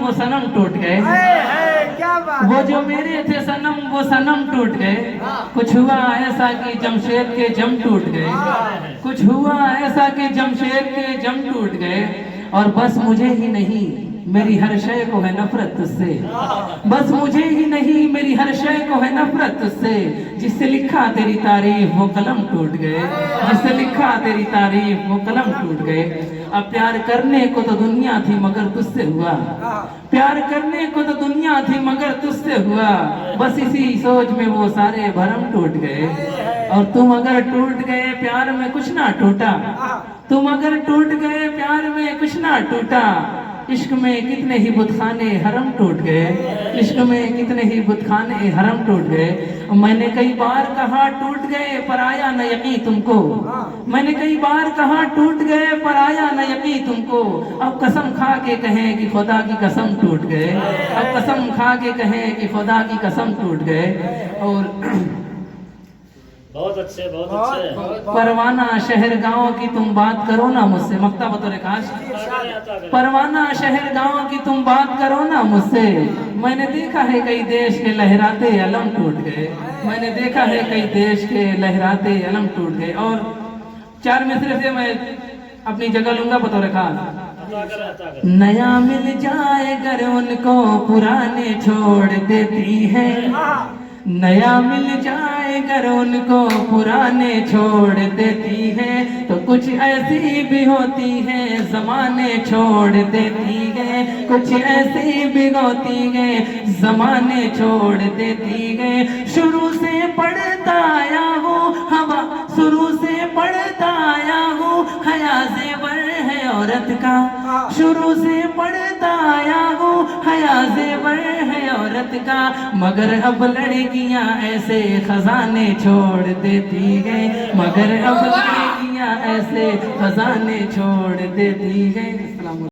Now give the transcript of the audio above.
वो सनम टूट गए। क्या बात वो जो मेरे थे सनम वो सनम टूट गए। कुछ हुआ ऐसा कि जमशेद के जम टूट गए। कुछ हुआ ऐसा कि जमशेद के जम टूट गए। और बस मुझे ही नहीं मेरी हर शय को है नफरत तुझसे। बस मुझे ही नहीं मेरी हर शय को है नफरत तुझसे। जिससे लिखा तेरी तारीफ वो कलम टूट गए। जिससे लिखा तेरी तारीफ वो कलम टूट गए। अब प्यार करने को तो दुनिया थी मगर तुझसे हुआ। प्यार करने को तो दुनिया थी मगर तुझसे हुआ। बस इसी सोच में वो सारे भरम टूट गए। और तुम अगर टूट गए प्यार में कुछ ना टूटा। तुम अगर टूट गए प्यार में कुछ ना टूटा। इश्क में कितने ही बुतखाने हरम टूट गए। इश्क में कितने ही बुतखाने हरम टूट गए। मैंने कई बार कहा टूट गए पर आया न यकीन तुमको। मैंने कई बार कहा टूट गए पर आया न यकीन तुमको। अब कसम खा के कहें कि खुदा की कसम टूट गए। अब कसम खा के कहें कि खुदा की कसम टूट गए। और बहुत अच्छे। परवाना शहर गांव की तुम बात करो ना मुझसे। मक्ता बतौर खास। परवाना शहर गांव की तुम बात करो ना मुझसे। मैंने देखा है कई देश के लहराते अलम टूट गए। मैंने देखा है कई देश के लहराते अलम टूट गए। और 4 मिसरे से मैं अपनी जगह लूंगा बतौर खास। नया मिल जाए अगर उनको पुराने छोड़ देती है। नया मिल जाए अगर उनको पुराने छोड़ देती है। तो कुछ ऐसी भी होती है जमाने छोड़ देती है। कुछ ऐसी भी होती है जमाने छोड़ देती है। शुरू से पढ़ता आया हूँ हवा शुरू से पढ़ता आया हूँ। हया ज़ेवर है औरत का शुरू से पढ़ता आया हूँ। हया ज़ेवर है औरत का। मगर अब लड़कियां ऐसे खजाने छोड़ देती हैं। मगर अब लड़कियां ऐसे खजाने छोड़ देती हैं।